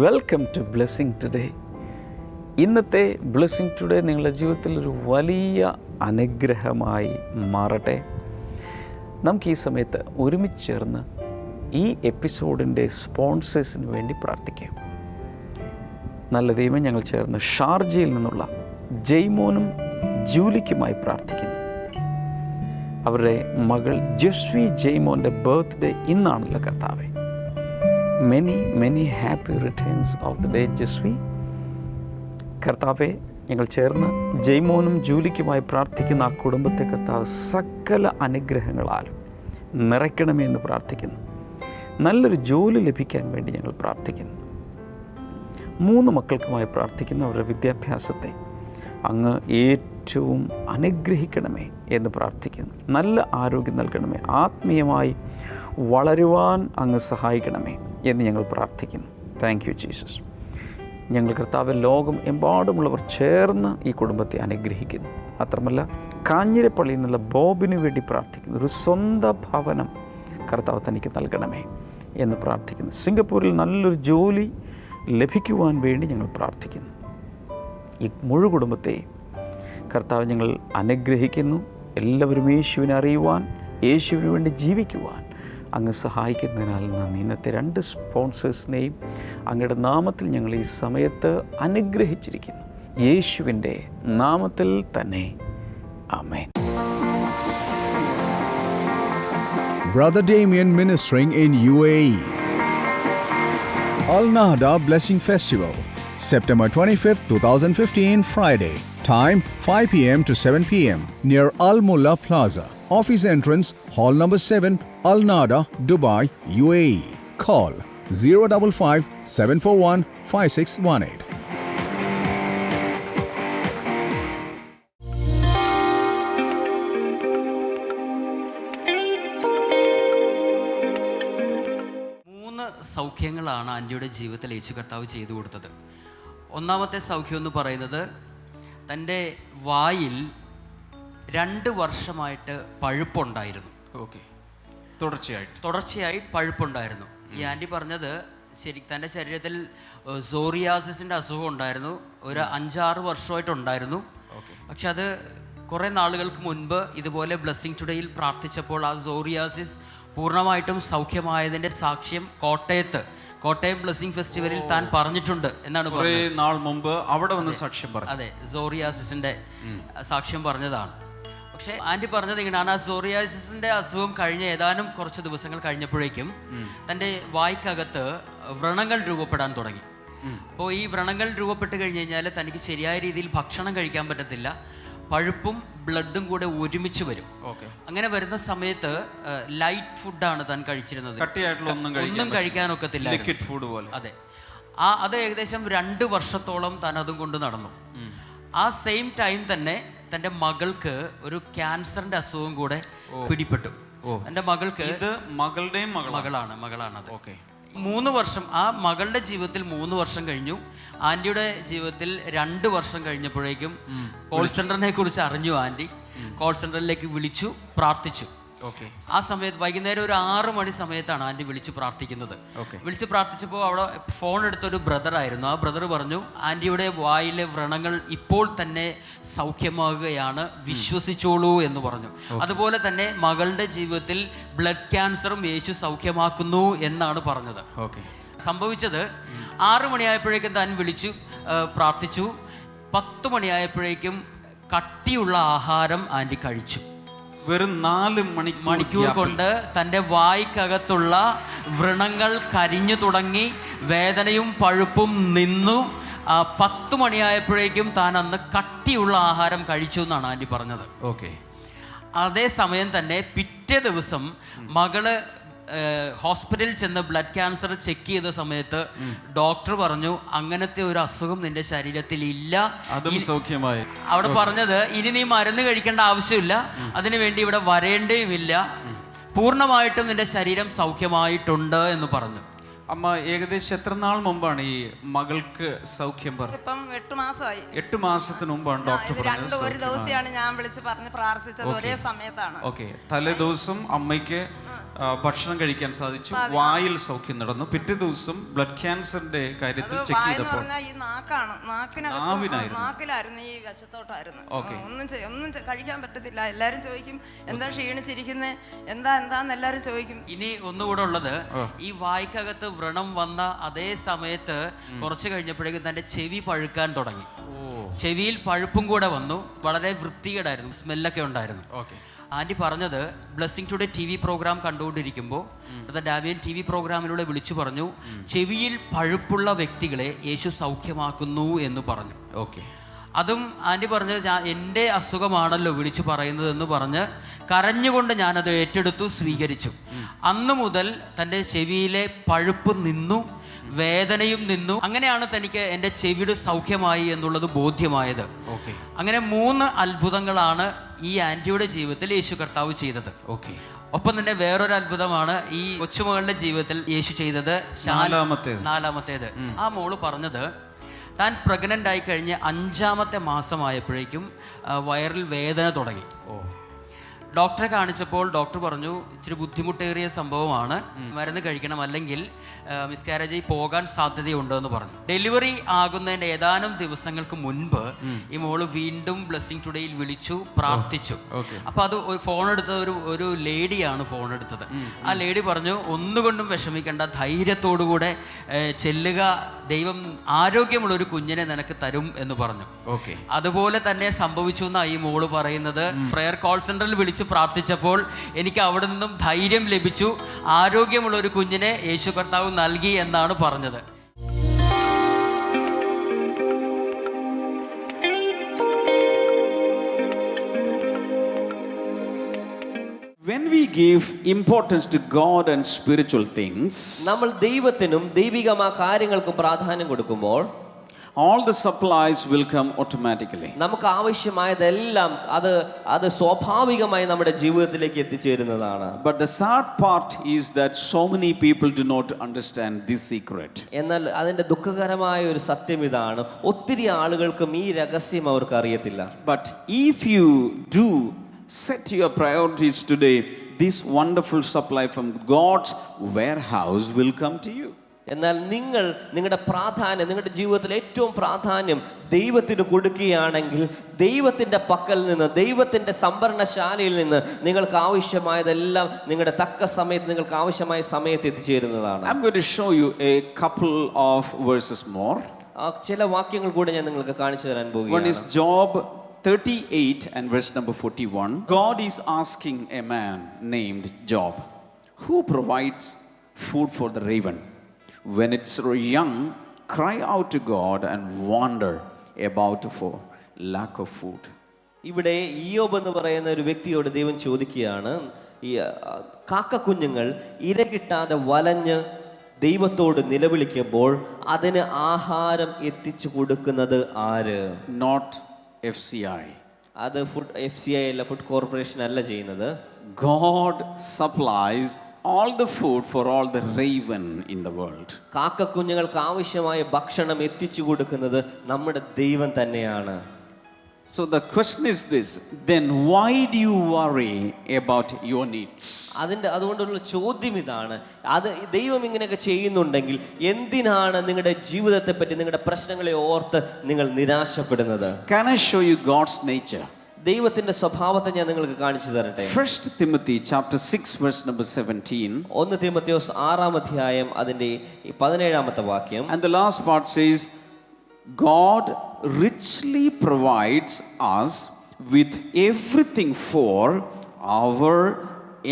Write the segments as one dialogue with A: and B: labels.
A: Welcome to blessing today. ഇന്നത്തെ blessing today നിങ്ങളുടെ ജീവിതത്തിൽ ഒരു വലിയ അനുഗ്രഹമായി മാറട്ടെ. നമുക്ക് ഈ സമയത്ത് ഒരുമിച്ച് ചേർന്ന് ഈ എപ്പിസോഡിൻ്റെ സ്പോൺസേഴ്സിന് വേണ്ടി പ്രാർത്ഥിക്കാം. നല്ല ദൈവം, ഞങ്ങൾ ചേർന്ന് ഷാർജയിൽ നിന്നുള്ള ജെയ്മോനും ജൂലിക്കുമായി പ്രാർത്ഥിക്കുന്നു. അവരുടെ മകൾ ജസ്വി ജെയ്മോൻ്റെ ബർത്ത്ഡേ ഇന്നാണല്ലോ കർത്താവേ. Many happy returns of the day Jaswi. കർത്താവെ, ഞങ്ങൾ ചേർന്ന് ജെയ്മോനും ജൂലിക്കുമായി പ്രാർത്ഥിക്കുന്ന ആ കുടുംബത്തെ കർത്താവ് സകല അനുഗ്രഹങ്ങളാലും നിറയ്ക്കണമെന്ന് പ്രാർത്ഥിക്കുന്നു. നല്ലൊരു ജോലി ലഭിക്കാൻ വേണ്ടി ഞങ്ങൾ പ്രാർത്ഥിക്കുന്നു. 3 മക്കൾക്കുമായി പ്രാർത്ഥിക്കുന്ന അവരുടെ വിദ്യാഭ്യാസത്തെ അങ്ങ് ഏറ്റവും അനുഗ്രഹിക്കണമേ എന്ന് പ്രാർത്ഥിക്കുന്നു. നല്ല ആരോഗ്യം നൽകണമേ, ആത്മീയമായി വളരുവാൻ അങ്ങ് സഹായിക്കണമേ എന്ന് ഞങ്ങൾ പ്രാർത്ഥിക്കുന്നു. Thank you Jesus. ഞങ്ങൾ കർത്താവ് ലോകം എമ്പാടുമുള്ളവർ ചേർന്ന് ഈ കുടുംബത്തെ അനുഗ്രഹിക്കുന്നു. മാത്രമല്ല, കാഞ്ഞിരപ്പള്ളിയിൽ നിന്നുള്ള ബോബിന് വേണ്ടി പ്രാർത്ഥിക്കുന്നു. ഒരു സ്വന്തം ഭവനം കർത്താവ് തനിക്ക് നൽകണമേ എന്ന് പ്രാർത്ഥിക്കുന്നു. സിംഗപ്പൂരിൽ നല്ലൊരു ജോലി ലഭിക്കുവാൻ വേണ്ടി ഞങ്ങൾ പ്രാർത്ഥിക്കുന്നു. ഈ മുഴു കുടുംബത്തെ കർത്താവ് ഞങ്ങൾ അനുഗ്രഹിക്കുന്നു. എല്ലാവരും യേശുവിനെ അറിയുവാൻ, യേശുവിന് വേണ്ടി ജീവിക്കുവാൻ അങ്ങ് സഹായിക്കുന്നതിനാൽ നന്ദി. ഇന്നത്തെ 2 സ്പോൺസേഴ്സിനെയും അങ്ങയുടെ നാമത്തിൽ ഞങ്ങൾ ഈ സമയത്ത് അനുഗ്രഹിച്ചിരിക്കുന്നു. യേശുവിൻ്റെ നാമത്തിൽ തന്നെ ആമേൻ.
B: Brother Damien ministering in UAE. Al Nahda Blessing Festival, September 25th, 2015, Friday. Time 5 p.m. to 7 p.m. near Al Mulla Plaza. Office entrance, hall number 7, Al Nahda, Dubai, UAE. Call 055 741 5618.
C: സൗഖ്യങ്ങളാണ് ആൻറ്റിയുടെ ജീവിതത്തിൽ യേശു കർത്താവ് ചെയ്തു കൊടുത്തത്. ഒന്നാമത്തെ സൗഖ്യം എന്ന് പറയുന്നത്, തൻ്റെ വായിൽ 2 വർഷമായിട്ട് പഴുപ്പുണ്ടായിരുന്നു.
D: ഓക്കെ, തുടർച്ചയായി
C: പഴുപ്പുണ്ടായിരുന്നു. ഈ ആൻറ്റി പറഞ്ഞത് തൻ്റെ ശരീരത്തിൽ സോറിയാസിസിൻ്റെ അസുഖം ഉണ്ടായിരുന്നു. ഒരു 5-6 വർഷമായിട്ടുണ്ടായിരുന്നു. പക്ഷെ അത് കുറേ നാളുകൾക്ക് മുൻപ് ഇതുപോലെ ബ്ലെസ്സിങ് ടുഡേയിൽ പ്രാർത്ഥിച്ചപ്പോൾ ആ സോറിയാസിസ് പൂർണ്ണമായിട്ടും സൗഖ്യമായതിൻ്റെ സാക്ഷ്യം കോട്ടയം ബ്ലെസ്സിങ് ഫെസ്റ്റിവലിൽ താൻ പറഞ്ഞിട്ടുണ്ട് എന്നാണ് പറയുന്നത്.
D: നാൾ മുമ്പ് അവിടെ വന്ന് സാക്ഷ്യം പറഞ്ഞു.
C: അതെ, സോറിയാസിസിൻ്റെ സാക്ഷ്യം പറഞ്ഞതാണ്. പക്ഷേ ആൻറ്റി പറഞ്ഞത് ഇങ്ങനെയാണ്, ആ സോറിയാസിസിൻ്റെ അസുഖം കഴിഞ്ഞ ഏതാനും കുറച്ച് ദിവസങ്ങൾ കഴിഞ്ഞപ്പോഴേക്കും തൻ്റെ വായ്ക്കകത്ത് വ്രണങ്ങൾ രൂപപ്പെടാൻ തുടങ്ങി. അപ്പോൾ ഈ വ്രണങ്ങൾ രൂപപ്പെട്ട് കഴിഞ്ഞ് കഴിഞ്ഞാൽ തനിക്ക് ശരിയായ രീതിയിൽ ഭക്ഷണം കഴിക്കാൻ പറ്റത്തില്ല. പഴുപ്പും ബ്ലഡും കൂടെ ഒരുമിച്ച് വരും. അങ്ങനെ വരുന്ന സമയത്ത് ലൈറ്റ് ഫുഡാണ് താൻ കഴിച്ചിരുന്നത്. ഒന്നും കഴിക്കാനൊക്കത്തില്ല,
D: ലിക്വിഡ് ഫുഡ് പോലെ.
C: അതെ, അത് ഏകദേശം 2 വർഷത്തോളം താൻ അതും കൊണ്ട് നടന്നു. ആ സെയിം ടൈം തന്നെ തൻ്റെ മകൾക്ക് ഒരു ക്യാൻസറിന്റെ അസുഖം കൂടെ പിടിപെട്ടു. എൻ്റെ മകൾക്ക് മകളാണ് അത്. 3 വർഷം ആ മകളുടെ ജീവിതത്തിൽ 3 വർഷം കഴിഞ്ഞു. ആൻറ്റിയുടെ ജീവിതത്തിൽ 2 വർഷം കഴിഞ്ഞപ്പോഴേക്കും കോൾ സെന്ററിനെ കുറിച്ച് അറിഞ്ഞു. ആൻറ്റി കോൾ സെന്ററിലേക്ക് വിളിച്ചു, പ്രാർത്ഥിച്ചു. ആ സമയത്ത് വൈകുന്നേരം ഒരു 6 മണി സമയത്താണ് ആൻറ്റി വിളിച്ച് പ്രാർത്ഥിക്കുന്നത്. വിളിച്ച് പ്രാർത്ഥിച്ചപ്പോൾ അവിടെ ഫോൺ എടുത്തൊരു ബ്രദറായിരുന്നു. ആ ബ്രദർ പറഞ്ഞു, ആൻറ്റിയുടെ വായിലെ വ്രണങ്ങൾ ഇപ്പോൾ തന്നെ സൗഖ്യമാകുകയാണ്, വിശ്വസിച്ചോളൂ എന്ന് പറഞ്ഞു. അതുപോലെ തന്നെ മകളുടെ ജീവിതത്തിൽ ബ്ലഡ് ക്യാൻസറും യേശു സൗഖ്യമാക്കുന്നു എന്നാണ് പറഞ്ഞത്. സംഭവിച്ചത് 6 മണിയായപ്പോഴേക്കും താൻ വിളിച്ചു പ്രാർത്ഥിച്ചു. 10 മണിയായപ്പോഴേക്കും കട്ടിയുള്ള ആഹാരം ആൻറ്റി കഴിച്ചു.
D: വെറും 4
C: മണിക്കൂർ കൊണ്ട് തൻ്റെ വായ്ക്കകത്തുള്ള വ്രണങ്ങൾ കരിഞ്ഞു തുടങ്ങി, വേദനയും പഴുപ്പും നിന്നു. 10 മണിയായപ്പോഴേക്കും താൻ അന്ന് കട്ടിയുള്ള ആഹാരം കഴിച്ചു എന്നാണ് ആൻറ്റി പറഞ്ഞത്. അതേ സമയം തന്നെ പിറ്റേ ദിവസം മകള് ഹോസ്പിറ്റലിൽ ചെന്ന് ബ്ലഡ് ക്യാൻസർ ചെക്ക് ചെയ്ത സമയത്ത് ഡോക്ടർ പറഞ്ഞു, അങ്ങനത്തെ ഒരു അസുഖം നിന്റെ ശരീരത്തിൽ ഇല്ല.
D: അതും സൗഖ്യമായി.
C: അവിടെ പറഞ്ഞത്, ഇനി നീ മരുന്ന് കഴിക്കേണ്ട ആവശ്യമില്ല, അതിനുവേണ്ടി ഇവിടെ വരേണ്ടതുമില്ല, പൂർണ്ണമായിട്ടും നിന്റെ ശരീരം സൗഖ്യമായിട്ടുണ്ട് എന്ന് പറഞ്ഞു.
D: അമ്മ, ഏകദേശം എത്ര നാൾ മുമ്പാണ് ഈ മകൾക്ക് സൗഖ്യം പറഞ്ഞത്?
E: ഇപ്പം 8 മാസമായി.
D: 8 മാസത്തിന് മുമ്പാണ് ഡോക്ടർ പറഞ്ഞത്.
E: ഒരു ദിവസമാണ് ഞാൻ വിളിച്ച് പറഞ്ഞ് പ്രാർത്ഥിച്ചത്, ഒരേ സമയത്താണ്.
D: തലേ ദിവസം അമ്മയ്ക്ക് ഭക്ഷണം കഴിക്കാൻ സാധിച്ചു, വായിൽ സൗഖ്യം നടന്നു. പിറ്റേ ദിവസം ബ്ലഡ് ക്യാൻസറിന്റെ കാര്യത്തിൽ ചെക്ക് ചെയ്തപ്പോൾ
E: ഈ നാക്കിലായിരുന്നു, ഈ വശത്തോട്ടായിരുന്നു. ഒന്നും കഴിക്കാൻ പറ്റത്തില്ല. എല്ലാരും ചോദിക്കും എന്താ ക്ഷീണിച്ചിരിക്കുന്നേ, എന്താന്ന് എല്ലാരും ചോദിക്കും.
C: ഇനി ഒന്നുകൂടെ ഉള്ളത്, ഈ വായ്ക്കകത്ത് വ്രണം വന്ന അതേ സമയത്ത് കുറച്ച് കഴിഞ്ഞപ്പോഴേക്കും തന്റെ ചെവി പഴുക്കാൻ തുടങ്ങി. ചെവിയിൽ പഴുപ്പും കൂടെ വന്നു. വളരെ വൃത്തികേടായിരുന്നു, സ്മെല്ലൊക്കെ ഉണ്ടായിരുന്നു. ആൻറ്റി പറഞ്ഞത്, ബ്ലെസ്സിങ് ടുഡേ TV പ്രോഗ്രാം കണ്ടുകൊണ്ടിരിക്കുമ്പോൾ ഡാമിയൻ TV പ്രോഗ്രാമിലൂടെ വിളിച്ചു പറഞ്ഞു, ചെവിയിൽ പഴുപ്പുള്ള വ്യക്തികളെ യേശു സൗഖ്യമാക്കുന്നു എന്ന് പറഞ്ഞു. അതും ആൻറ്റി പറഞ്ഞത് എൻ്റെ അസുഖമാണല്ലോ വിളിച്ചു പറയുന്നതെന്ന് പറഞ്ഞ് കരഞ്ഞുകൊണ്ട് ഞാനത് ഏറ്റെടുത്തു, സ്വീകരിച്ചു. അന്നു മുതൽ തൻ്റെ ചെവിയിലെ പഴുപ്പ് നിന്നു, വേദനയും നിന്നു. അങ്ങനെയാണ് തനിക്ക് എൻ്റെ ചെവിയുടെ സൗഖ്യമായി എന്നുള്ളത് ബോധ്യമായത്. അങ്ങനെ 3 അത്ഭുതങ്ങളാണ് ഈ ആൻറ്റിയുടെ ജീവിതത്തിൽ യേശു കർത്താവ് ചെയ്തത്. ഒപ്പം തന്നെ വേറൊരു അത്ഭുതമാണ് ഈ കൊച്ചുമകളുടെ ജീവിതത്തിൽ യേശു ചെയ്തത്, നാലാമത്തേത്. ആ മോള് പറഞ്ഞത്, താൻ പ്രഗ്നൻ്റ് ആയി കഴിഞ്ഞ് 5ാമത്തെ മാസമായപ്പോഴേക്കും വയറിൽ വേദന തുടങ്ങി. ഡോക്ടറെ കാണിച്ചപ്പോൾ ഡോക്ടർ പറഞ്ഞു, ഇച്ചിരി ബുദ്ധിമുട്ടേറിയ സംഭവമാണ്, മരുന്ന് കഴിക്കണം, അല്ലെങ്കിൽ മിസ്കാരേജ് പോകാൻ സാധ്യതയുണ്ടെന്ന് പറഞ്ഞു. ഡെലിവറി ആകുന്നതിൻ്റെ ഏതാനും ദിവസങ്ങൾക്ക് മുൻപ് ഈ മോള് വീണ്ടും ബ്ലെസ്സിങ് ടുഡേയിൽ വിളിച്ചു, പ്രാർത്ഥിച്ചു. അപ്പോൾ അത് ഫോൺ എടുത്തത് ഒരു ലേഡിയാണ് ഫോൺ എടുത്തത്. ആ ലേഡി പറഞ്ഞു, ഒന്നുകൊണ്ടും വിഷമിക്കേണ്ട, ധൈര്യത്തോടുകൂടെ ചെല്ലുക, ദൈവം ആരോഗ്യമുള്ളൊരു കുഞ്ഞിനെ നിനക്ക് തരും എന്ന് പറഞ്ഞു. അതുപോലെ തന്നെ സംഭവിച്ചു എന്നാണ് ഈ മോള് പറയുന്നത്. പ്രെയർ കോൾ സെന്ററിൽ വിളിച്ച് പ്രാർത്ഥിച്ചപ്പോൾ എനിക്ക് അവിടെ നിന്നും ധൈര്യം ലഭിച്ചു, ആരോഗ്യമുള്ള ഒരു കുഞ്ഞിനെ യേശു കർത്താവ് നൽകി എന്നാണ് പറഞ്ഞത്.
F: When we give importance to God and spiritual things,
G: നമ്മൾ ദൈവത്തിനും ദൈവികമായ കാര്യങ്ങൾക്കും പ്രാധാന്യം കൊടുക്കുമ്പോൾ
F: all the supplies will come automatically.
G: നമുക്ക് ആവശ്യമായതെല്ലാം അത് സ്വാഭാവികമായി നമ്മുടെ ജീവിതത്തിലേക്ക് എത്തിച്ചേരുന്നതാണ്.
F: But the sad part is that so many people do not understand this secret.
G: എന്നാൽ അതിന്റെ ദുഃഖകരമായ ഒരു സത്യം ഇതാണ്, ഒത്തിരി ആളുകൾക്കും ഈ രഹസ്യം അവർക്ക് അറിയത്തില്ല.
F: But if you do set your priorities today, this wonderful supply from God's warehouse will come to you.
G: എന്നാൽ നിങ്ങളുടെ പ്രാധാന്യം, നിങ്ങളുടെ ജീവിതത്തിൽ ഏറ്റവും പ്രാധാന്യം ദൈവത്തിന് കൊടുക്കുകയാണെങ്കിൽ, ദൈവത്തിൻ്റെ പക്കൽ നിന്ന്, ദൈവത്തിൻ്റെ സംഭരണശാലയിൽ നിന്ന് നിങ്ങൾക്ക് ആവശ്യമായതെല്ലാം നിങ്ങളുടെ തക്ക സമയത്ത്, നിങ്ങൾക്ക് ആവശ്യമായ സമയത്ത് എത്തിച്ചേരുന്നതാണ്.
F: I'm going to show you a couple of verses more.
G: ചില വാക്യങ്ങൾ കൂടെ ഞാൻ നിങ്ങൾക്ക് കാണിച്ചു തരാൻ പോകുകയാണ്.
F: One is Job 38 and verse number 41. God is asking a man named Job, who provides food for the raven? When it's young, cry out to God and wander about for lack of food.
G: ഇവിടെ ഇയ്യോബ് എന്ന് പറയുന്ന ഒരു വ്യക്തിയോട് ദൈവം ചോദിക്കുകയാണ്, ഈ കാക്കക്കുഞ്ഞുങ്ങൾ ഇര കിട്ടാതെ വലഞ്ഞ് ദൈവത്തോട് നിലവിളിക്കുമ്പോൾ അതിന് ആഹാരം എത്തിച്ചു കൊടുക്കുന്നത് ആര്?
F: Not FCI.
G: അത് FCI അല്ല, ഫുഡ് കോർപ്പറേഷൻ അല്ല ചെയ്യുന്നത്.
F: God supplies all the food for all the raven in the world.
G: കാക്കക്കുഞ്ഞുങ്ങൾക്ക് ആവശ്യമായ ഭക്ഷണം എത്തിച്ചു കൊടുക്കുന്നത് നമ്മുടെ ദൈവം തന്നെയാണ്.
F: So the question is this, then why do you worry about your needs?
G: അതുകൊണ്ടുള്ള ചോദ്യം ഇതാണ്, അത് ദൈവം ഇങ്ങനെയൊക്കെ ചെയ്യുന്നുണ്ടെങ്കിൽ എന്തിനാണ് നിങ്ങളുടെ ജീവിതത്തെ പറ്റി, നിങ്ങളുടെ പ്രശ്നങ്ങളെ ഓർത്ത് നിങ്ങൾ നിരാശപ്പെടുന്നത്?
F: Can I show you God's nature?
G: ദൈവത്തിന്റെ സ്വഭാവത്തെ ഞാൻ നിങ്ങൾക്ക് കാണിച്ചു തരട്ടെ.
F: 1 Timothy chapter 6 verse number 17.
G: 1 തീമോഥെയോസ് 6-ാം അധ്യായം അതിന്റെ 17-ാമത്തെ വാക്യം.
F: And the last part says, God richly provides us with everything for our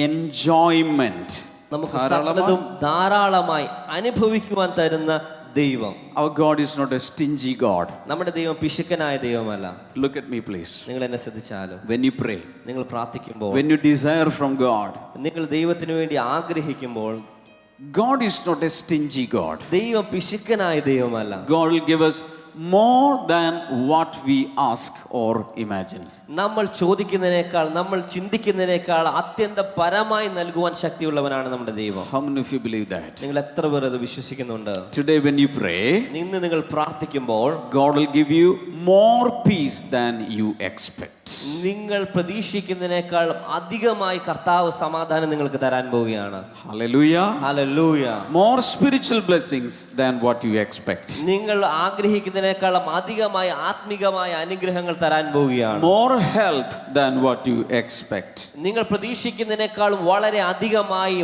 F: enjoyment.
G: നമുക്ക് സകലതും ധാരാളമായി അനുഭവിക്കുവാൻ തരുന്ന ദൈവം.
F: Our God is not a stingy God.
G: നമ്മുടെ ദൈവം പിശുക്കനായ ദൈവമല്ല.
F: Look at me please.
G: നിങ്ങൾ എന്നെ ശ്രദ്ധിച്ചാലും,
F: when you pray,
G: നിങ്ങൾ പ്രാർത്ഥിക്കുമ്പോൾ,
F: when you desire from God,
G: നിങ്ങൾ ദൈവത്തിന് വേണ്ടി ആഗ്രഹിക്കുമ്പോൾ,
F: God is not a stingy God.
G: ദൈവം പിശുക്കനായ ദൈവമല്ല.
F: God will give us more than what we ask or imagine.
G: നമ്മൾ ചോദിക്കുന്നതിനേക്കാൾ, നമ്മൾ ചിന്തിക്കുന്നതിനേക്കാൾ അത്യന്തം പരമായി നൽകുവാൻ ശക്തിയുള്ളവനാണ് നമ്മുടെ ദൈവം.
F: How many of you believe that?
G: നിങ്ങൾ എത്ര പേർ അത് വിശ്വസിക്കുന്നുണ്ട്?
F: Today when you pray,
G: ഇന്ന് നിങ്ങൾ പ്രാർത്ഥിക്കുമ്പോൾ
F: God will give you more peace than you expect.
G: നിങ്ങൾ പ്രതീക്ഷിക്കുന്നതിനേക്കാൾ അധികമായി കർത്താവ് സമാധാനം നിങ്ങൾക്ക് തരാൻ പോവുകയാണ്.
F: Hallelujah.
G: Hallelujah.
F: More spiritual blessings than what you expect.
G: നിങ്ങൾ ആഗ്രഹിക്കുന്നതിനേക്കാളും അധികമായി ആത്മികമായ അനുഗ്രഹങ്ങൾ തരാൻ പോവുകയാണ്.
F: More health than what you expect.
G: നിങ്ങൾ പ്രതീക്ഷിക്കുന്നതിനേക്കാളും വളരെ അധികമായി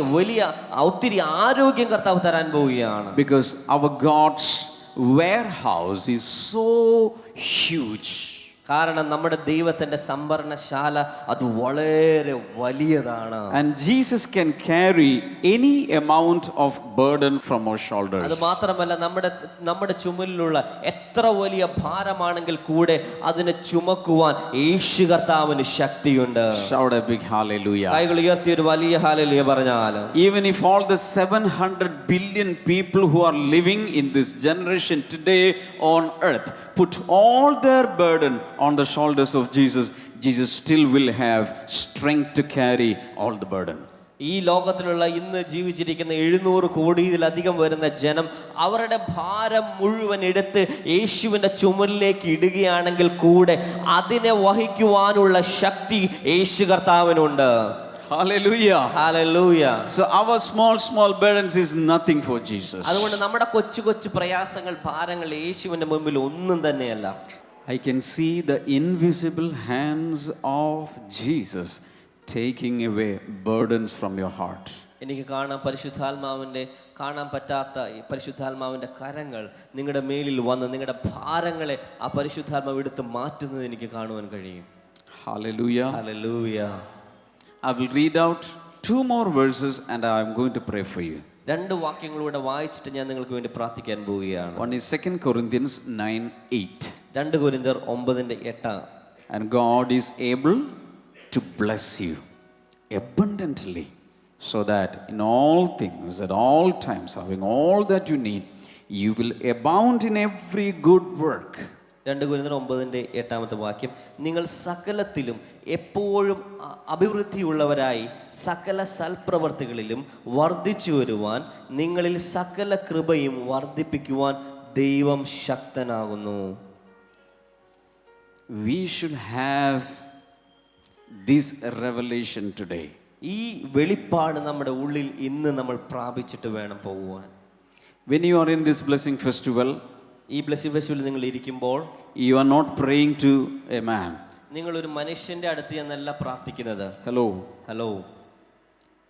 G: ഒത്തിരി ആരോഗ്യം കർത്താവ് തരാൻ പോവുകയാണ്.
F: Because our God's warehouse is so huge.
G: കാരണം നമ്മുടെ ദൈവത്തിന്റെ സംഭരണശാല അത് വളരെ വലിയതാണ്.
F: And Jesus can carry any amount of burden from our shoulders.
G: അത് മാത്രമല്ല നമ്മുടെ ചുമലിലുള്ള എത്ര വലിയ ഭാരമാണെങ്കിൽ കൂടെ അതിനെ ചുമക്കുവാൻ യേശു കർത്താവിന് ശക്തിയുണ്ട്.
F: Shout a big hallelujah.
G: കൈകൾ ഉയർത്തി ഒരു വലിയ ഹല്ലേലൂയ പറഞ്ഞാൽ,
F: Even if all the 700 billion people who are living in this generation today on earth put all their burden on the shoulders of Jesus, Jesus still will have strength to carry all the burden.
G: ഈ ലോകത്തിലുള്ള ഇന്ന് ജീവിച്ചിരിക്കുന്ന 700 കോടിയിലധികം വരുന്ന ജനം അവരുടെ ഭാരം മുഴുവൻ എടുത്ത് യേശുവിന്റെ ചുമലിലേക്ക് ഇടുകയാണെങ്കിൽ കൂടെ അതിനെ വഹിക്കുവാനുള്ള ശക്തി യേശു കർത്താവിനുണ്ട്.
F: Hallelujah.
G: Hallelujah.
F: So our small burdens is nothing for Jesus.
G: അതുകൊണ്ട് നമ്മുടെ കൊച്ചു പ്രയാസങ്ങൾ, ഭാരങ്ങൾ യേശുവിന്റെ മുമ്പിൽ ഒന്നും തന്നെയല്ല.
F: I can see the invisible hands of Jesus taking away burdens from your heart.
G: എനിക്ക് കാണാൻ പരിശുദ്ധാത്മാവിൻ്റെ കാണാൻ പറ്റാത്ത ഈ പരിശുദ്ധാത്മാവിൻ്റെ കരങ്ങൾ നിങ്ങളുടെ മേലിൽ വന്ന് നിങ്ങളുടെ ഭാരങ്ങളെ ആ പരിശുദ്ധാത്മാവ് എടുത്ത് മാറ്റുന്നത് എനിക്ക് കാണുവാൻ കഴിയും.
F: Hallelujah.
G: Hallelujah.
F: I will read out 2 more verses and I am going to pray for you.
G: 2 വാക്യങ്ങളൂടെ വായിച്ചിട്ട് ഞാൻ നിങ്ങൾക്ക് വേണ്ടി പ്രാർത്ഥിക്കാൻ പോവുകയാണ്.
F: One is 2 Corinthians 9:8.
G: 2 കൊരിന്ത്യർ 9:8.
F: And God is able to bless you abundantly, so that in all things, at all times, having all that you need, you will abound in every good work.
G: 2 കൊരിന്ത്യർ 9:8 വാക്യം, നിങ്ങൾ സകലത്തിലും എപ്പോഴും അഭിവൃദ്ധിയുള്ളവരായി സകല സൽപ്രവർത്തികളിലും വർദ്ധിച്ചു വരുവാൻ നിങ്ങളിൽ സകല കൃപയും വർദ്ധിപ്പിക്കുവാൻ ദൈവം ശക്തനാകുന്നു.
F: We should have this revelation today.
G: ഈ വെളിപ്പാട് നമ്മുടെ ഉള്ളിൽ ഇന്ന് നമ്മൾ പ്രാപിച്ചിട്ട് വേണം പോകുവാൻ.
F: When you are in this blessing festival,
G: ഈ ബ്ലെസ്സിംഗ് ഫെസ്റ്റിവലിൽ നിങ്ങൾ ഇരിക്കുമ്പോൾ
F: you are not praying to a man.
G: നിങ്ങൾ ഒരു മനുഷ്യന്റെ അടുത്ത് എന്നല്ല പ്രാർത്ഥിക്കുന്നത്.
F: Hello.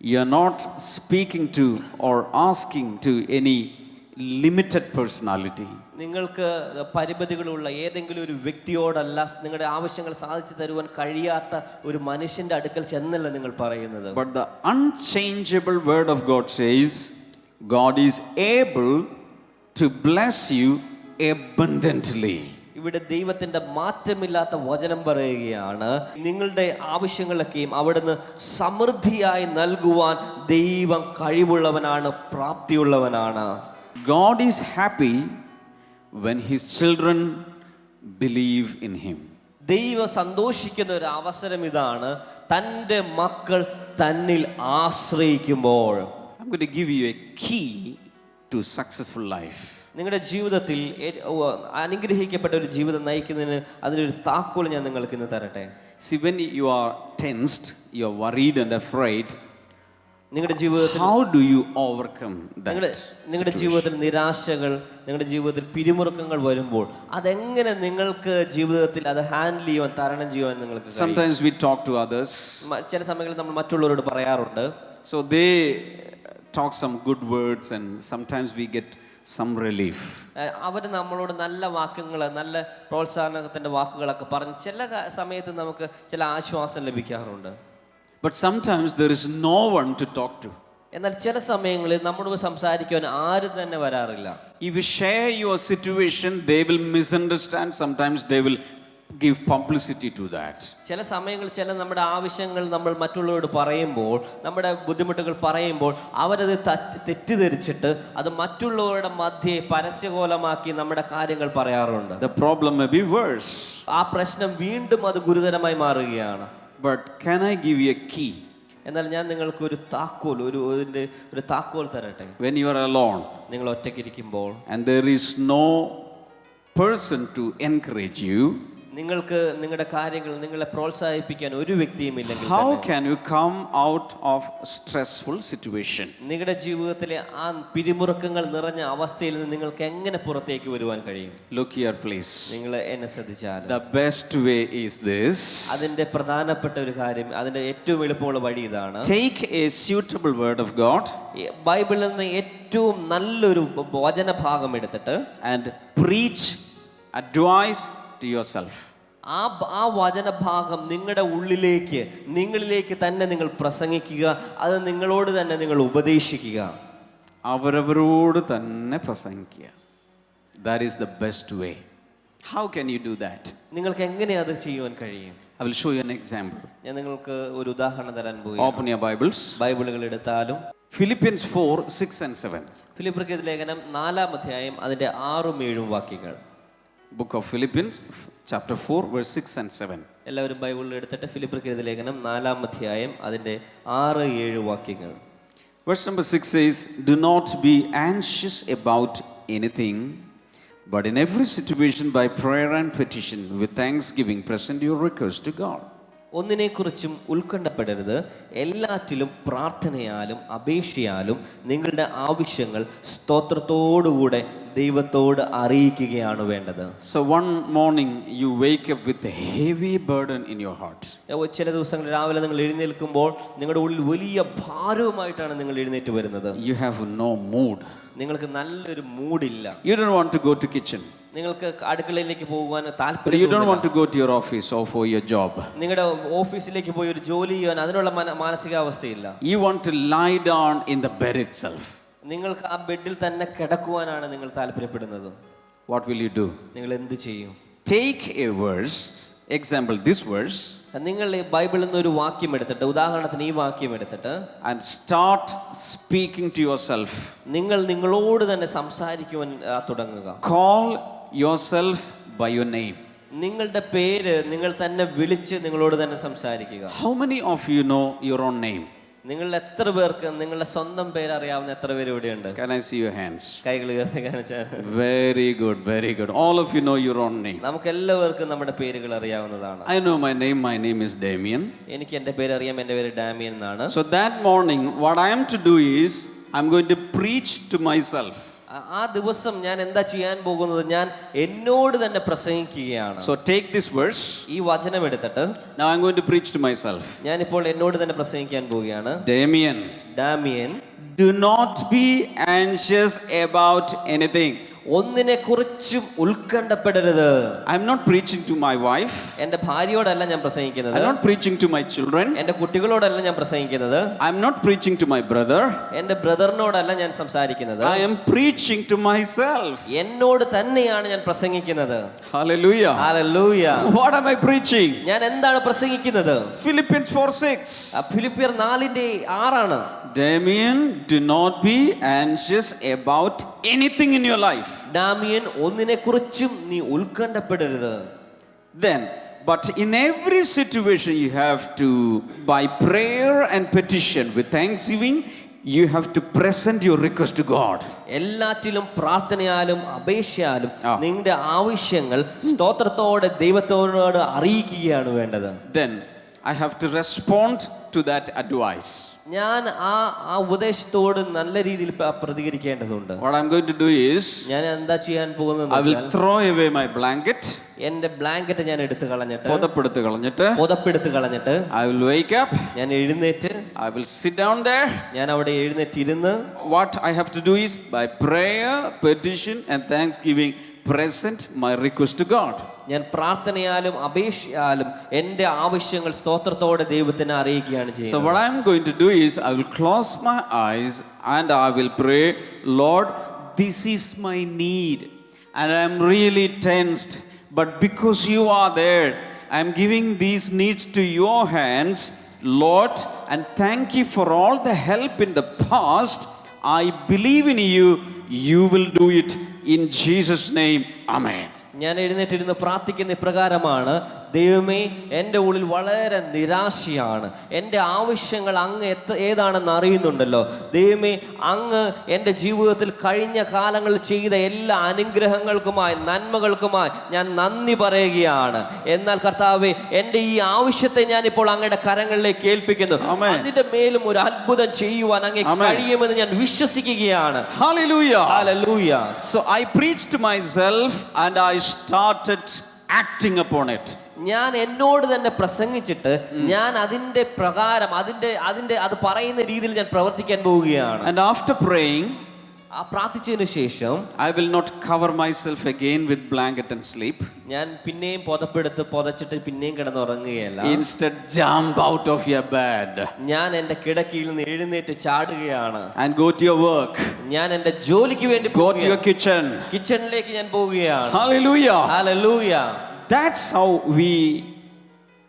F: You are not speaking to or asking to any limited personality.
G: നിങ്ങൾക്ക് പരിമിതികളുള്ള ഏതെങ്കിലും ഒരു വ്യക്തിയോടല്ല നിങ്ങളുടെ ആവശ്യങ്ങൾ സാധിച്ചു തരുവാൻ കഴിയാത്ത ഒരു മനുഷ്യന്റെ അടുക്കൽ ചെന്നല്ല നിങ്ങൾ പറയുന്നത്.
F: But the unchangeable word of God says, God is able to bless you abundantly.
G: ഇവിടെ ദൈവത്തിന്റെ മാറ്റമില്ലാത്ത വചനം പറയുകയാണ്, നിങ്ങളുടെ ആവശ്യങ്ങളൊക്കെയും അവിടുന്ന് സമൃദ്ധിയായി നൽകുവാൻ ദൈവം കഴിവുള്ളവനാണ്, പ്രാപ്തിയുള്ളവനാണ്.
F: God is happy when his children believe in him.
G: ദൈവം സന്തോഷിക്കുന്ന ഒരു അവസരം ഇതാണ്, തൻ്റെ മക്കൾ തന്നിൽ ആശ്രയിക്കുമ്പോൾ.
F: I'm going to give you a key to successful life.
G: നിങ്ങളുടെ ജീവിതത്തിൽ അനുഗ്രഹിക്കപ്പെട്ട ഒരു ജീവിതം നയിക്കുന്നതിന് അതിനൊരു താക്കോൽ ഞാൻ നിങ്ങൾക്ക് ഇന്ന് തരട്ടെ.
F: See, when you are tensed, you are worried and afraid,
G: നിങ്ങളുടെ ജീവിതത്തിൽ
F: how do you overcome that?
G: നിങ്ങളുടെ ജീവിതത്തിൽ നിരാശകൾ, നിങ്ങളുടെ ജീവിതത്തിൽ പിരിമുറുക്കങ്ങൾ വരുമ്പോൾ അതെങ്ങനെ നിങ്ങൾക്ക് ജീവിതത്തിൽ അത് ഹാൻഡിൽ ചെയ്യുവാൻ, തരണം ചെയ്യുവാൻ നിങ്ങൾക്ക് കഴിയും?
F: Sometimes we talk to others.
G: ചില സമയങ്ങളിൽ നമ്മൾ മറ്റുള്ളവരോട് പറയാറുണ്ട്.
F: So they talk some good words and sometimes we get some relief.
G: അവർ നമ്മളോട് നല്ല വാക്കുകൾ, നല്ല പ്രോത്സാഹനത്തിന്റെ വാക്കുകളൊക്കെ പറഞ്ഞ് ചില സമയത്ത് നമുക്ക് ചില ആശ്വാസം ലഭിക്കാറുണ്ട്.
F: But sometimes there is no one to talk to.
G: എന്നാൽ ചില സമയങ്ങളിൽ നമ്മളോട് സംസാരിക്കുവാൻ ആരും തന്നെ വരാറില്ല.
F: If you share your situation, they will misunderstand. Sometimes they will give publicity to that.
G: ചില സമയങ്ങളിൽ ചില നമ്മുടെ ആവശ്യങ്ങൾ നമ്മൾ മറ്റുള്ളവരോട് പറയുമ്പോൾ, നമ്മുടെ ബുദ്ധിമുട്ടുകൾ പറയുമ്പോൾ അവരത് തെറ്റിദ്ധരിച്ചിട്ട് അത് മറ്റുള്ളവരുടെ മധ്യേ പരസ്യകോലമാക്കി നമ്മുടെ കാര്യങ്ങൾ പറയാറുണ്ട്.
F: The problem may be worse.
G: ആ പ്രശ്നം വീണ്ടും അത് ഗുരുതരമായി മാറുകയാണ്.
F: But can I give you a key?
G: എന്നാൽ ഞാൻ നിങ്ങൾക്ക് ഒരു താക്കോൽ, ഒരു താക്കോൽ തരട്ടെ.
F: When you are alone
G: നിങ്ങൾ ഒറ്റയ്ക്കിരിക്കുമ്പോൾ
F: and there is no person to encourage you,
G: നിങ്ങൾക്ക് നിങ്ങളുടെ കാര്യങ്ങൾ നിങ്ങളെ പ്രോത്സാഹിപ്പിക്കാൻ ഒരു വ്യക്തിയും ഇല്ലെങ്കിൽ
F: how
G: തന്നെ
F: can you come out of stressful situation?
G: നിങ്ങളുടെ ജീവിതത്തിലെ ആ പിരിമുറുക്കങ്ങൾ നിറഞ്ഞ അവസ്ഥയിൽ നിന്ന് നിങ്ങൾക്ക് എങ്ങനെ പുറത്തേക്ക് വരുവാൻ കഴിയും?
F: Look here, please.
G: നിങ്ങൾ എന്നെ ശ്രദ്ധിച്ചാൽ
F: The best way is this.
G: അതിന്റെ പ്രധാനപ്പെട്ട ഒരു കാര്യം, അതിന്റെ ഏറ്റവും എളുപ്പമുള്ള വഴി ഇതാണ്.
F: Take a suitable word of God
G: ഈ ബൈബിളിൽ നിന്ന് ഏറ്റവും നല്ലൊരു വചനഭാഗം എടുത്തിട്ട്
F: and preach, advise to yourself.
G: ആ വചനഭാഗം നിങ്ങളിലേക്ക് തന്നെ നിങ്ങൾ പ്രസംഗിക്കുക, അത് നിങ്ങളോട് തന്നെ നിങ്ങൾ ഉപദേശിക്കുക.
F: അവരവരോട് തന്നെ പ്രസംഗിക്കുക. That is the best way. How can you do that?
G: നിങ്ങൾക്ക് എങ്ങനെ അത് ചെയ്യുവാൻ കഴിയും?
F: I will show you an example.
G: ഞാൻ നിങ്ങൾക്ക് ഒരു ഉദാഹരണം തരാൻ
F: Open
G: പോവുകയാണ്.
F: your Bibles.
G: ബൈബിളുകൾ എടുത്താലും
F: Philippians 4, 6 and 7.
G: ഫിലിപ്പിയർക്ക് ലേഖനം 4-ാം അധ്യായം അതിന്റെ 6ഉം 7ഉം വാക്യങ്ങൾ.
F: Book of Philippians, chapter 4, verse 6 and 7.
G: എല്ലാവരും ബൈബിളിൽ എടുത്തിട്ട് ഫിലിപ്പിയർക്ക് ലേഖനം 4-ാം അധ്യായം അതിന്റെ 6-7 വാക്യങ്ങൾ.
F: Verse number 6 says, "Do not be anxious about anything, but in every situation by prayer and petition with thanksgiving present your request to God."
G: ഒന്നിനെക്കുറിച്ചും ഉത്കണ്ഠപ്പെടരുത്, എല്ലാറ്റിലും പ്രാർത്ഥനയാലും അപേക്ഷയാലും നിങ്ങളുടെ ആവശ്യങ്ങൾ സ്തോത്രത്തോടുകൂടെ ദൈവത്തോട് അറിയിക്കുകയാണ് വേണ്ടത്.
F: So one morning you wake up with a heavy burden in your heart.
G: ചില ദിവസങ്ങൾ രാവിലെ നിങ്ങൾ എഴുന്നേൽക്കുമ്പോൾ നിങ്ങളുടെ ഉള്ളിൽ വലിയ ഭാരവുമായിട്ടാണ് നിങ്ങൾ എഴുന്നേറ്റ് വരുന്നത്.
F: You have no mood.
G: നിങ്ങൾക്ക് നല്ലൊരു മൂഡില്ല.
F: You don't want to go to kitchen.
G: നിങ്ങൾക്ക് അടുക്കളയിലേക്ക് പോകുവാൻ
F: You
G: താല്പര്യം.
F: don't want to go to your office or for your job.
G: നിങ്ങളുടെ ഓഫീസിലേക്ക് പോയി ഒരു ജോലി ചെയ്യാൻ അതിനുള്ള മാനസികാവസ്ഥയില്ല.
F: You want to lie down in the bed itself.
G: നിങ്ങൾക്ക് ആ ബെഡിൽ തന്നെ കിടക്കുവാനാണ് നിങ്ങൾ താല്പര്യപ്പെടുന്നത്.
F: What will you do?
G: നിങ്ങൾ എന്ത് ചെയ്യും?
F: Take a verse, example this verse,
G: നിങ്ങൾ ഈ ബൈബിളിൽ നിന്ന് ഒരു വാക്യം എടുത്തിട്ട്, ഉദാഹരണത്തിന് ഈ വാക്യം എടുത്തിട്ട്
F: and start speaking to yourself.
G: നിങ്ങൾ നിങ്ങളോട് തന്നെ സംസാരിക്കുവാൻ തുടങ്ങുക.
F: Call yourself by your name.
G: നിങ്ങളുടെ പേര് നിങ്ങൾ തന്നെ വിളിച്ച് നിങ്ങളോട് തന്നെ സംസാരിക്കുക.
F: How many of you know your own name?
G: നിങ്ങൾ എത്ര പേർക്ക് നിങ്ങളുടെ സ്വന്തം പേര് അറിയാവുന്ന എത്ര പേര് ഇവിടെയുണ്ട്?
F: Can I see your hands?
G: കൈകൾ ഉയർത്തി കാണിച്ചാൽ.
F: Very good, very good. All of you know your own name.
G: നമുക്ക് എല്ലാവർക്കും നമ്മുടെ പേരുകൾ അറിയാവുന്നതാണ്.
F: I know my name. My name is Damien.
G: എനിക്ക് എൻ്റെ പേര് അറിയാം, എൻ്റെ പേര് ഡാമിയൻ എന്നാണ്.
F: So that morning, what I am to do is, I'm going to preach to myself.
G: ആ ദിവസം ഞാൻ എന്താ ചെയ്യാൻ പോകുന്നത്? ഞാൻ എന്നോട് തന്നെ പ്രസംഗിക്കുകയാണ്.
F: So take this verse.
G: ഈ വചനം എടുത്തിട്ട്
F: Now I'm going to preach to myself.
G: ഞാനിപ്പോൾ എന്നോട് തന്നെ പ്രസംഗിക്കാൻ പോവുകയാണ്.
F: Damien,
G: Damien,
F: do not be anxious about anything.
G: ഒന്നിനെ കുറിച്ചും ഉത്കണ്ഠപ്പെടരുത്.
F: I'm not preaching to my wife.
G: എൻ്റെ ഭാര്യയോടല്ല ഞാൻ പ്രസംഗിക്കുന്നത്.
F: I'm not preaching to my children.
G: എൻ്റെ കുട്ടികളോടല്ല ഞാൻ പ്രസംഗിക്കുന്നത്.
F: I'm not preaching to my brother.
G: എൻ്റെ ബ്രദറിനോടല്ല ഞാൻ സംസാരിക്കുന്നത്.
F: I am preaching to myself.
G: എന്നോട് തന്നെയാണ് ഞാൻ പ്രസംഗിക്കുന്നത്.
F: Hallelujah.
G: Hallelujah.
F: What am I preaching?
G: ഞാൻ എന്താണ് പ്രസംഗിക്കുന്നത്?
F: Philippians 4:6.
G: ഫിലിപ്പിയർ 4:6.
F: Damien, do not be anxious about anything in your life.
G: Damien, ഒന്നിനെ കുറിച്ചും നീ ഉത്കണ്ഠപ്പെടരുത്.
F: Then, but in every situation you have to, by prayer and petition with thanksgiving, you have to present your request to God.
G: എല്ലാറ്റിലും പ്രാർത്ഥനയാലും അപേക്ഷയാലും
F: ആ.
G: നിങ്ങളുടെ ആവശ്യങ്ങൾ സ്തോത്രത്തോടെ ദൈവത്തോട് അറിയിക്കുകയാണ് വേണ്ടത്.
F: Then I have to respond to that advice.
G: ഞാൻ ആ ഉപദേശത്തോട് നല്ല രീതിയിൽ പ്രതികരിക്കേണ്ടതുണ്ട്.
F: What I'm going to do is,
G: ഞാൻ എന്താ ചെയ്യാൻ
F: I
G: പോകുന്നത്?
F: will throw away my blanket.
G: എന്റെ ബ്ലാങ്കറ്റ് ഞാൻ എടുത്തു കളഞ്ഞിട്ട്,
F: പുതപ്പെടുത്ത് കളഞ്ഞിട്ട്,
G: പുതപ്പെടുത്ത് കളഞ്ഞിട്ട്
F: I will wake up.
G: ഞാൻ എഴുന്നേറ്റ്,
F: I will sit down there.
G: ഞാൻ അവിടെ എഴുന്നേറ്റിരുന്ന്
F: What I have to do is, by prayer, petition and thanksgiving, present my request to God.
G: ഞാൻ പ്രാർത്ഥനയാലും അപേക്ഷയാലും എൻ്റെ ആവശ്യങ്ങൾ സ്തോത്രത്തോടെ ദൈവത്തിനെ അറിയിക്കുകയാണ്
F: So
G: ചെയ്യുന്നത്.
F: what I'm going to do is, I will close my eyes and I will pray, Lord, this is my need and I'm really tensed, but because you are there, I'm giving these needs to your hands, Lord, and thank you for all the help in the past. I believe in you, you will do it in Jesus' name. Amen.
G: ഞാൻ എഴുന്നേറ്റിരുന്ന് പ്രാർത്ഥിക്കുന്ന ഇപ്രകാരമാണ്: ദൈവമേ, എൻ്റെ ഉള്ളിൽ വളരെ നിരാശയാണ്, എൻ്റെ ആവശ്യങ്ങൾ അങ്ങ് ഏതാണെന്ന് അറിയുന്നുണ്ടല്ലോ. ദൈവമേ, അങ്ങ് എൻ്റെ ജീവിതത്തിൽ കഴിഞ്ഞ കാലങ്ങളിൽ ചെയ്ത എല്ലാ അനുഗ്രഹങ്ങൾക്കുമായി നന്മകൾക്കുമായി ഞാൻ നന്ദി പറയുകയാണ്. എന്നാൽ കർത്താവേ, എൻ്റെ ഈ ആവശ്യത്തെ ഞാൻ ഇപ്പോൾ അങ്ങയുടെ കരങ്ങളിലേക്ക് ഏൽപ്പിക്കുന്നു. അതിന്റെ മേലും ഒരു അത്ഭുതം ചെയ്യുവാൻ അങ്ങ് കഴിയുമെന്ന് ഞാൻ വിശ്വസിക്കുകയാണ്.
F: Hallelujah.
G: Hallelujah.
F: So I preached to myself and I started acting upon it.
G: ഞാൻ എന്നോട് തന്നെ പ്രസംഗിച്ചിട്ട് ഞാൻ അതിന്റെ പ്രകാരം അത് പറയുന്ന രീതിയിൽ ഞാൻ പ്രവർത്തിക്കാൻ പോവുകയാണ്.
F: And after praying,
G: പ്രാർത്ഥിച്ചതിനു ശേഷം
F: I will not cover myself again with blanket and sleep.
G: ഞാൻ പിന്നെയും പുതച്ചിട്ട് പിന്നെയും കിടന്നുറങ്ങുകയല്ല.
F: Instead, jump out of your bed.
G: ഞാൻ എൻ്റെ കിടക്കയിൽ നിന്ന് എഴുന്നേറ്റ് ചാടുകയാണ്.
F: And go to your work.
G: ഞാൻ എൻ്റെ ജോലിക്ക് വേണ്ടി
F: Go to your kitchen.
G: കിച്ചണിലേക്ക് ഞാൻ പോവുകയാണ്.
F: Hallelujah.
G: Hallelujah.
F: That's how we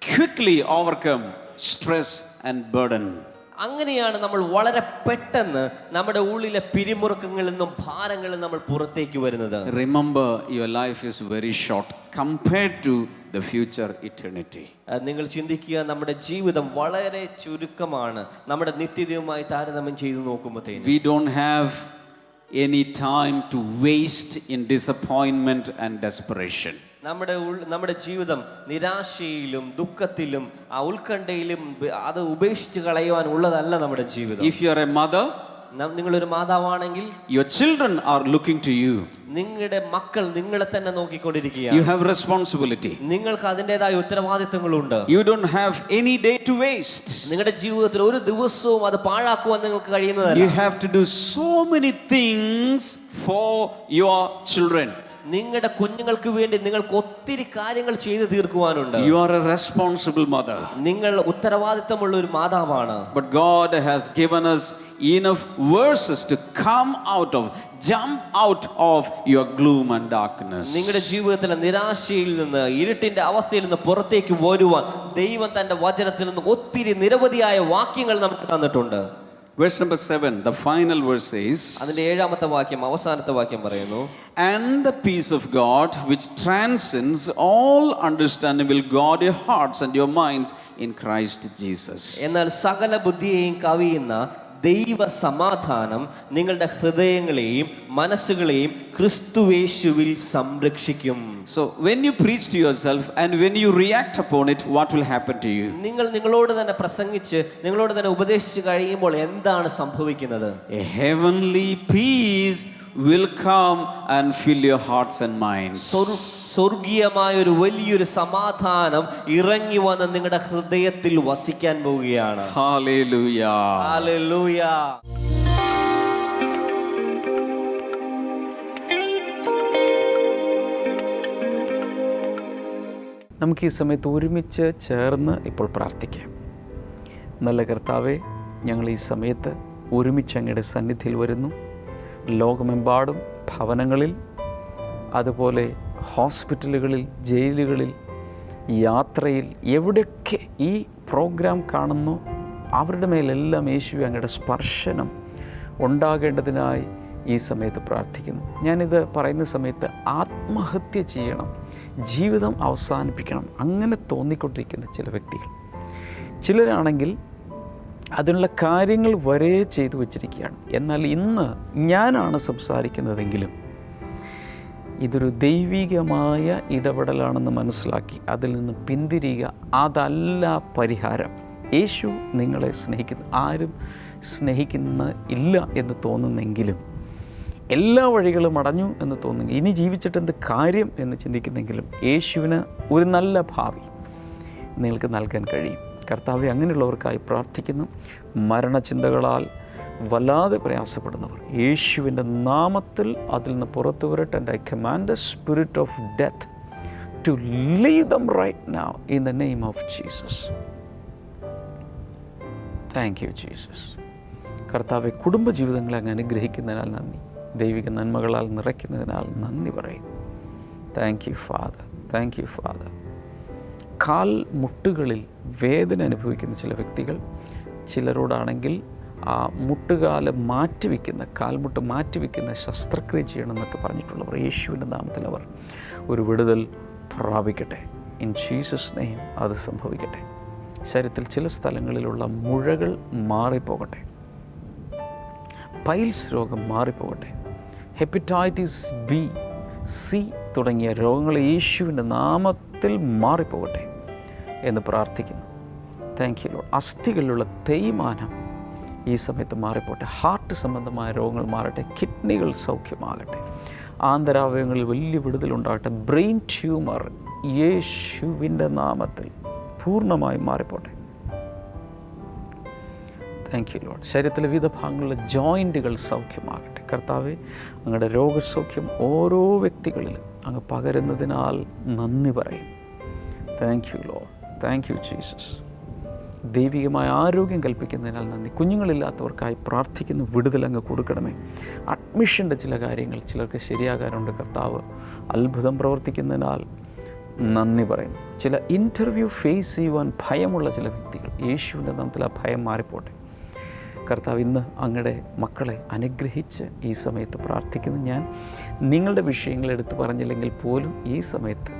F: quickly overcome stress and burden.
G: അങ്ങനെയാണ് നമ്മൾ വളരെ പെട്ടെന്ന് നമ്മുടെ ഉള്ളിലെ പിരിമുറുക്കങ്ങളിൽ നിന്നും ഭാരങ്ങളിൽ നമ്മൾ പുറത്തേക്ക് വരുന്നത്.
F: Remember, your life is very short compared to the future eternity.
G: നിങ്ങൾ ചിന്തിക്കുക, നമ്മുടെ ജീവിതം വളരെ ചുരുക്കമാണ് നമ്മുടെ നിത്യതയുമായി താരതമ്യം ചെയ്തു നോക്കുമ്പോഴത്തേന്.
F: We don't have any time to waste in disappointment and desperation.
G: നമ്മുടെ ജീവിതം നിരാശയിലും ദുഃഖത്തിലും ഉത്കണ്ഠയിലും അത് ഉപേക്ഷിച്ച് കളയുവാൻ ഉള്ളതല്ല നമ്മുടെ ജീവിതം.
F: If you are a mother,
G: നിങ്ങളൊരു മാതാവാണെങ്കിൽ
F: your children are looking to you.
G: നിങ്ങളുടെ മക്കൾ നിങ്ങളെ തന്നെ നോക്കിക്കൊണ്ടിരിക്കുകയാണ്.
F: You have responsibility.
G: നിങ്ങൾക്ക് അതിൻ്റെതായ ഉത്തരവാദിത്തങ്ങളുണ്ട്.
F: You don't have any day to waste.
G: നിങ്ങളുടെ ജീവിതത്തിൽ ഒരു ദിവസവും അത് പാഴാക്കുവാൻ നിങ്ങൾക്ക് കഴിയുന്നതല്ല.
F: You have to do so many things for your children.
G: നിങ്ങളുടെ കുഞ്ഞുങ്ങൾക്ക് വേണ്ടി നിങ്ങൾക്ക് ഒത്തിരി കാര്യങ്ങൾ ചെയ്തു തീർക്കുവാനുണ്ട്.
F: You are a responsible mother.
G: നിങ്ങൾ ഉത്തരവാദിത്തമുള്ള ഒരു മാതാവാണ്.
F: But God has given us enough verses to jump out of your gloom and darkness.
G: നിങ്ങളുടെ ജീവിതത്തിലെ നിരാശയിൽ നിന്ന് ഇരുട്ടിന്റെ അവസ്ഥയിൽ നിന്ന് പുറത്തേക്ക് വരുവാൻ ദൈവം തന്റെ വചനത്തിൽ നിന്ന് ഒത്തിരി നിരവധിയായ വാക്യങ്ങൾ നമുക്ക് തന്നിട്ടുണ്ട്.
F: Verse number 7, the final verse says,
G: അതിന്റെ 7ാമത്തെ വാക്യം, അവസാനത്തെ വാക്യം പറയുന്നു,
F: and the peace of God which transcends all understanding will guard your hearts and your minds in Christ Jesus.
G: എന്നാൽ സകല ബുദ്ധിയെയും കവിയുന്ന ദൈവ സമാധാനം നിങ്ങളുടെ ഹൃദയങ്ങളെയും മനസ്സുകളെയും ക്രിസ്തുയേശുവിൽ സംരക്ഷിക്കും.
F: So when you preach to yourself and when you react upon it, what will happen to you?
G: നിങ്ങൾ നിങ്ങളോട് തന്നെ പ്രസംഗിച്ച് നിങ്ങളോട് തന്നെ ഉപദേശിച്ച് കഴിയുമ്പോൾ എന്താണ് സംഭവിക്കുന്നത്?
F: A heavenly peace will come and fill your hearts and minds.
G: സ്വർഗീയമായ ഒരു വലിയൊരു സമാധാനം ഇറങ്ങി വന്ന് നിങ്ങളുടെ ഹൃദയത്തിൽ വസിക്കാൻ പോവുകയാണ്.
F: Hallelujah.
G: Hallelujah.
A: നമുക്ക് ഈ സമയത്ത് ഒരുമിച്ച് ചേർന്ന് ഇപ്പോൾ പ്രാർത്ഥിക്കാം. നല്ല കർത്താവേ, ഞങ്ങൾ ഈ സമയത്ത് ഒരുമിച്ച് അങ്ങയുടെ സന്നിധിയിൽ വരുന്നു. ലോകമെമ്പാടും ഭവനങ്ങളിൽ, അതുപോലെ ഹോസ്പിറ്റലുകളിൽ, ജയിലുകളിൽ, യാത്രയിൽ, എവിടെയൊക്കെ ഈ പ്രോഗ്രാം കാണുന്നു അവരുടെ മേലെല്ലാം യേശുവേ അങ്ങയുടെ സ്പർശനം ഉണ്ടാകേണ്ടതിനായി ഈ സമയത്ത് പ്രാർത്ഥിക്കുന്നു. ഞാനിത് പറയുന്ന സമയത്ത് ആത്മഹത്യ ചെയ്യണം, ജീവിതം അവസാനിപ്പിക്കണം, അങ്ങനെ തോന്നിക്കൊണ്ടിരിക്കുന്ന ചില വ്യക്തികൾ, ചിലരാണെങ്കിൽ അതിനുള്ള കാര്യങ്ങൾ വരെ ചെയ്തു വച്ചിരിക്കുകയാണ്. എന്നാൽ ഇന്ന് ഞാനാണ് സംസാരിക്കുന്നതെങ്കിലും ഇതൊരു ദൈവികമായ ഇടപെടലാണെന്ന് മനസ്സിലാക്കി അതിൽ നിന്ന് പിന്തിരിയുക. അതല്ല പരിഹാരം. യേശു നിങ്ങളെ സ്നേഹിക്കുന്നു. ആരും ഇല്ല എന്ന് തോന്നുന്നെങ്കിലും, എല്ലാ വഴികളും അടഞ്ഞു എന്ന് തോന്നുന്നു, ഇനി ജീവിച്ചിട്ട് എന്ത് കാര്യം എന്ന് ചിന്തിക്കുന്നെങ്കിലും യേശുവിന് ഒരു നല്ല ഭാവി നിങ്ങൾക്ക് നൽകാൻ കഴിയും. കർത്താവെ, അങ്ങനെയുള്ളവർക്കായി പ്രാർത്ഥിക്കുന്നു. മരണചിന്തകളാൽ വല്ലാതെ പ്രയാസപ്പെടുന്നവർ യേശുവിൻ്റെ നാമത്തിൽ അതിൽ നിന്ന് പുറത്തു വരട്ടെ. And I command the spirit of death to leave them right now in the name of Jesus. Thank you Jesus. കർത്താവെ, കുടുംബജീവിതങ്ങളെ അങ്ങ് അനുഗ്രഹിക്കുന്നതിനാൽ നന്ദി, ദൈവിക നന്മകളാൽ നിറയ്ക്കുന്നതിനാൽ നന്ദി പറയും. Thank you father, thank you father. കാൽ മുട്ടുകളിൽ വേദന അനുഭവിക്കുന്ന ചില വ്യക്തികൾ, ചിലരോടാണെങ്കിൽ ആ മുട്ടുകാല് മാറ്റിവെക്കുന്ന, കാൽമുട്ട് മാറ്റിവെക്കുന്ന ശസ്ത്രക്രിയ ചെയ്യണമെന്നൊക്കെ പറഞ്ഞിട്ടുള്ളവർ യേശുവിൻ്റെ നാമത്തിൽ അവർ ഒരു വിടുതൽ പ്രാപിക്കട്ടെ. ഇൻ ജീസസ് നെയിം അത് സംഭവിക്കട്ടെ. ശരീരത്തിൽ ചില സ്ഥലങ്ങളിലുള്ള മുഴകൾ മാറിപ്പോകട്ടെ. പൈൽസ് രോഗം മാറിപ്പോകട്ടെ. ഹെപ്പറ്റൈറ്റിസ് ബി, സി തുടങ്ങിയ രോഗങ്ങൾ യേശുവിൻ്റെ നാമത്തിൽ മാറിപ്പോകട്ടെ എന്ന് പ്രാർത്ഥിക്കുന്നു. Thank you Lord. അസ്ഥികളിലുള്ള തേയ്മാനം ഈ സമയത്ത് മാറിപ്പോട്ടെ. ഹാർട്ട് സംബന്ധമായ രോഗങ്ങൾ മാറട്ടെ. കിഡ്നികൾ സൗഖ്യമാകട്ടെ. ആന്തരാവയവങ്ങളിൽ വലിയ വിടുതലുണ്ടാകട്ടെ. ബ്രെയിൻ ട്യൂമർ യേശുവിൻ്റെ നാമത്തിൽ പൂർണ്ണമായും മാറിപ്പോട്ടെ. Thank you Lord. ശരീരത്തിലെ വിവിധ ഭാഗങ്ങളിലെ ജോയിൻറ്റുകൾ സൗഖ്യമാകട്ടെ. കർത്താവെ, അങ്ങയുടെ രോഗസൗഖ്യം ഓരോ വ്യക്തികളിലും അങ്ങ് പകരുന്നതിനാൽ നന്ദി പറയും. Thank you Lord. Thank you Jesus. ദൈവികമായ ആരോഗ്യം കൽപ്പിക്കുന്നതിനാൽ നന്ദി. കുഞ്ഞുങ്ങളില്ലാത്തവർക്കായി പ്രാർത്ഥിക്കുന്ന വിടുതൽ അങ്ങ് കൊടുക്കണമേ. അഡ്മിഷൻ്റെ ചില കാര്യങ്ങൾ ചിലർക്ക് ശരിയാകാറുണ്ട്. കർത്താവ് അത്ഭുതം പ്രവർത്തിക്കുന്നതിനാൽ നന്ദി പറയുന്നു. ചില ഇൻ്റർവ്യൂ ഫേസ് ചെയ്യുവാൻ ഭയമുള്ള ചില വ്യക്തികൾ, യേശുവിൻ്റെ നാമത്തിൽ ആ ഭയം മാറിപ്പോട്ടെ. കർത്താവ്, ഇന്ന് അങ്ങയുടെ മക്കളെ അനുഗ്രഹിച്ച് ഈ സമയത്ത് പ്രാർത്ഥിക്കുന്നു. ഞാൻ നിങ്ങളുടെ വിഷയങ്ങൾ എടുത്തു പറഞ്ഞില്ലെങ്കിൽ പോലും ഈ സമയത്ത്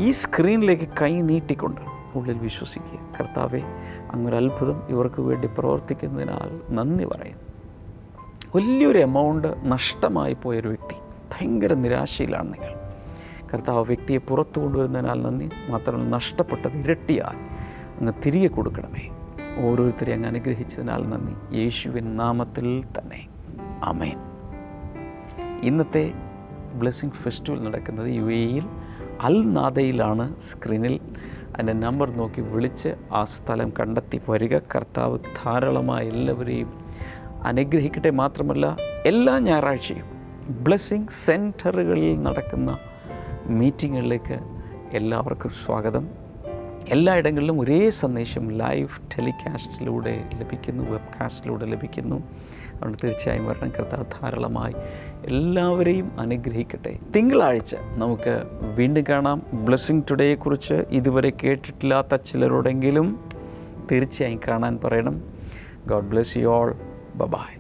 A: ഈ സ്ക്രീനിലേക്ക് കൈ നീട്ടിക്കൊണ്ട് ഉള്ളിൽ വിശ്വസിക്കുക. കർത്താവെ, അങ്ങൊരു അത്ഭുതം ഇവർക്ക് വേണ്ടി പ്രവർത്തിക്കുന്നതിനാൽ നന്ദി പറയും. വലിയൊരു എമൗണ്ട് നഷ്ടമായി പോയൊരു വ്യക്തി, ഭയങ്കര നിരാശയിലാണ് നിങ്ങൾ. കർത്താവ്, വ്യക്തിയെ പുറത്തു കൊണ്ടുവരുന്നതിനാൽ നന്ദി. മാത്രമല്ല, നഷ്ടപ്പെട്ടത് ഇരട്ടിയാൽ അങ്ങ് തിരികെ കൊടുക്കണമേ. ഓരോരുത്തരെയും അങ്ങ് അനുഗ്രഹിച്ചതിനാൽ നന്ദി. യേശുവിൻ നാമത്തിൽ തന്നെ ആമേൻ. ഇന്നത്തെ ബ്ലെസ്സിങ് ഫെസ്റ്റിവൽ നടക്കുന്നത് UAE-യിൽ അൽ നാദയിലാണ്. സ്ക്രീനിൽ അതിൻ്റെ നമ്പർ നോക്കി വിളിച്ച് ആ സ്ഥലം കണ്ടെത്തി വരിക. കർത്താവ് ധാരാളമായി എല്ലാവരെയും അനുഗ്രഹിക്കട്ടെ. മാത്രമല്ല, എല്ലാ ഞായറാഴ്ചയും ബ്ലെസ്സിങ് സെൻറ്ററുകളിൽ നടക്കുന്ന മീറ്റിങ്ങുകളിലേക്ക് എല്ലാവർക്കും സ്വാഗതം. എല്ലായിടങ്ങളിലും ഒരേ സന്ദേശം ലൈവ് ടെലികാസ്റ്റിലൂടെ ലഭിക്കുന്നു, വെബ്കാസ്റ്റിലൂടെ ലഭിക്കുന്നു. അതുകൊണ്ട് തീർച്ചയായും വരണം. കർത്താവ് ധാരാളമായി എല്ലാവരെയും അനുഗ്രഹിക്കട്ടെ. തിങ്കളാഴ്ച നമുക്ക് വീണ്ടും കാണാം. ബ്ലെസ്സിങ് ടുഡേയെക്കുറിച്ച് ഇതുവരെ കേട്ടിട്ടില്ലാത്ത ചിലരോടെങ്കിലും തീർച്ചയായും കാണാൻ പറയണം. God bless you all. By.